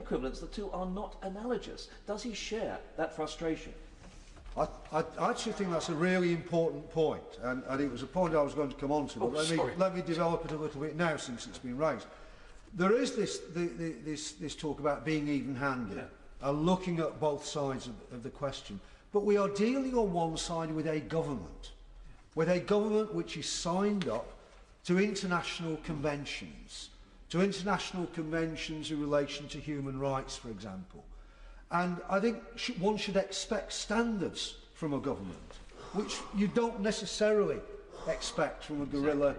equivalence, the two are not analogous. Does he share that frustration? I actually think that's a really important point, and it was a point I was going to come on to, but let me develop it a little bit now since it's been raised. There is this talk about being even-handed and looking at both sides of the question, but we are dealing on one side with a government which is signed up to international conventions in relation to human rights, for example. And I think one should expect standards from a government, which you don't necessarily expect from a guerrilla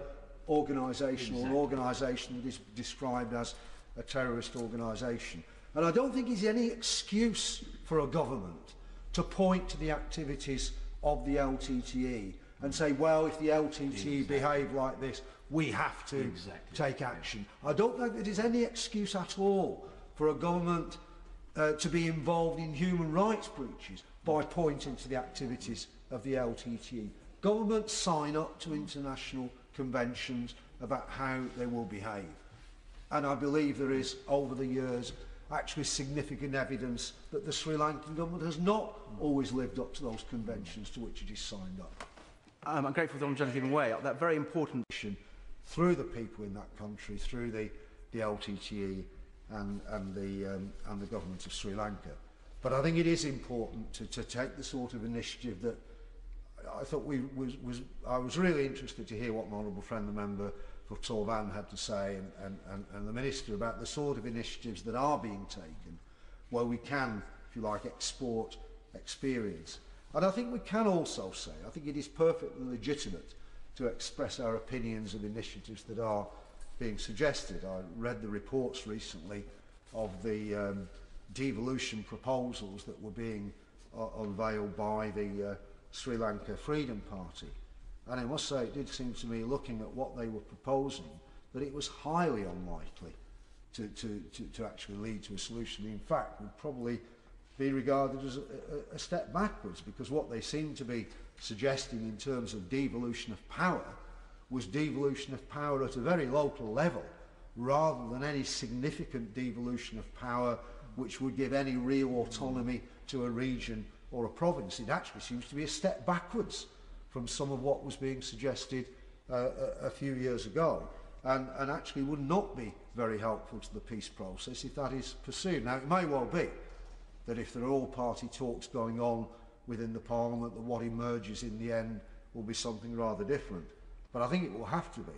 organisation or an organisation that is described as a terrorist organisation. And I don't think it's any excuse for a government to point to the activities of the LTTE and say, well, if the LTTE behave like this, we have to take action. I don't think that there's any excuse at all for a government to be involved in human rights breaches by pointing to the activities of the LTTE. Governments sign up to international conventions about how they will behave. And I believe there is, over the years, actually significant evidence that the Sri Lankan government has not always lived up to those conventions to which it is signed up. I'm grateful that I'm just giving way. That very important through the people in that country, through the LTTE and the government of Sri Lanka. But I think it is important to take the sort of initiative that I thought I was really interested to hear what my honourable friend, the member for Torvan, had to say, and the Minister about the sort of initiatives that are being taken where we can, if you like, export experience. And I think we can also say, I think it is perfectly legitimate to express our opinions of initiatives that are being suggested. I read the reports recently of the devolution proposals that were being unveiled by the Sri Lanka Freedom Party. And I must say, it did seem to me, looking at what they were proposing, that it was highly unlikely to actually lead to a solution. In fact, would probably be regarded as a step backwards, because what they seem to be suggesting in terms of devolution of power was devolution of power at a very local level, rather than any significant devolution of power which would give any real autonomy to a region or a province. It actually seems to be a step backwards from some of what was being suggested a few years ago, and actually would not be very helpful to the peace process if that is pursued. Now, it may well be that if there are all-party talks going on within the Parliament, that what emerges in the end will be something rather different. But I think it will have to be,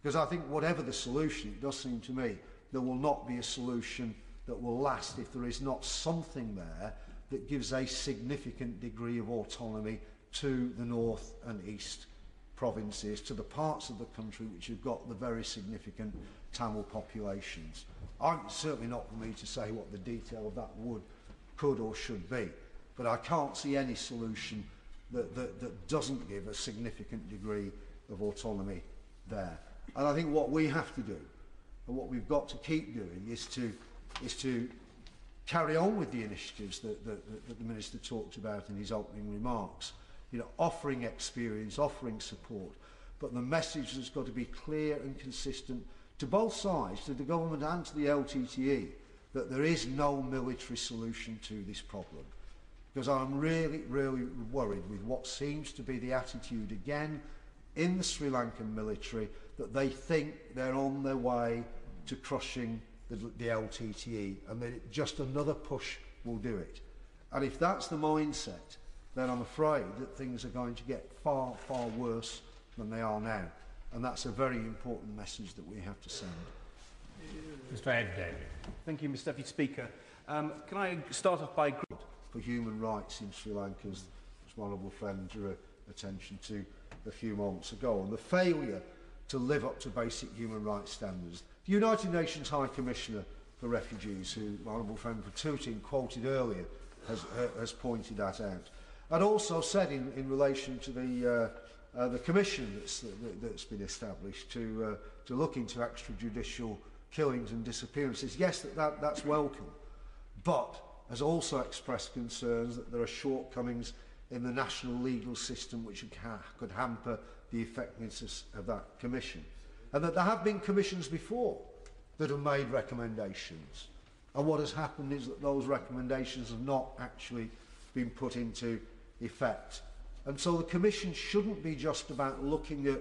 because I think whatever the solution, it does seem to me, there will not be a solution that will last if there is not something there that gives a significant degree of autonomy to the north and east provinces, to the parts of the country which have got the very significant Tamil populations. It's certainly not for me to say what the detail of that could or should be, but I can't see any solution that doesn't give a significant degree of autonomy there. And I think what we have to do, and what we've got to keep doing, is to carry on with the initiatives that the Minister talked about in his opening remarks. You know, offering experience, offering support, but the message has got to be clear and consistent to both sides, to the government and to the LTTE, that there is no military solution to this problem. Because I'm really, really worried with what seems to be the attitude again in the Sri Lankan military, that they think they're on their way to crushing the LTTE, and that just another push will do it. And if that's the mindset, then I'm afraid that things are going to get far, far worse than they are now. And that's a very important message that we have to send. Mr. Ed David. Thank you, Mr. Deputy Speaker. Can I start off by... For human rights in Sri Lanka, as my honourable friend drew attention to a few moments ago, and the failure to live up to basic human rights standards. The United Nations High Commissioner for Refugees, who my honourable friend Tutin quoted earlier, has pointed that out. And also said in relation to the commission that's been established to look into extrajudicial killings and disappearances, yes, that's welcome, but has also expressed concerns that there are shortcomings in the national legal system which could hamper the effectiveness of that commission, and that there have been commissions before that have made recommendations And what has happened is that those recommendations have not actually been put into effect. And so the Commission shouldn't be just about looking at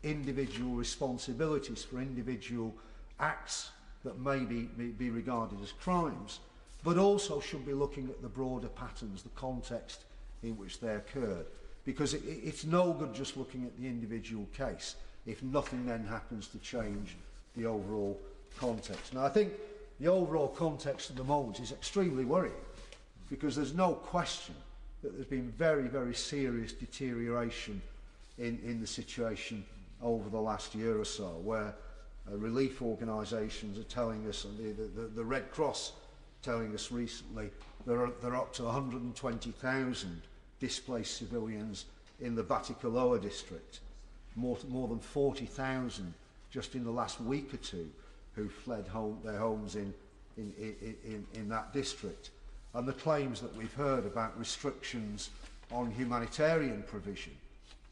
individual responsibilities for individual acts that may be regarded as crimes, but also should be looking at the broader patterns, the context in which they occurred. Because it's no good just looking at the individual case if nothing then happens to change the overall context. Now, I think the overall context at the moment is extremely worrying, because there's no question that there's been very, very serious deterioration in the situation over the last year or so, where relief organisations are telling us, and the Red Cross telling us recently, there are up to 120,000 displaced civilians in the Batticaloa district, more than 40,000 just in the last week or two who fled their homes in that district. And the claims that we've heard about restrictions on humanitarian provision,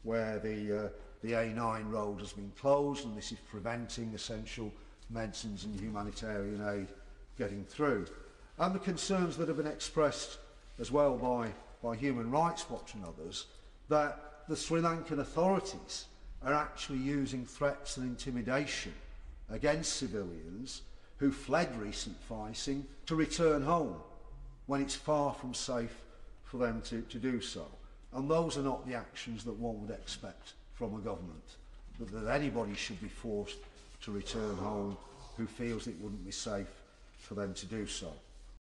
where the A9 road has been closed, and this is preventing essential medicines and humanitarian aid getting through. And the concerns that have been expressed as well by Human Rights Watch and others, that the Sri Lankan authorities are actually using threats and intimidation against civilians who fled recent fighting to return home, when it's far from safe for them to do so. And those are not the actions that one would expect from a government, that anybody should be forced to return home who feels it wouldn't be safe for them to do so.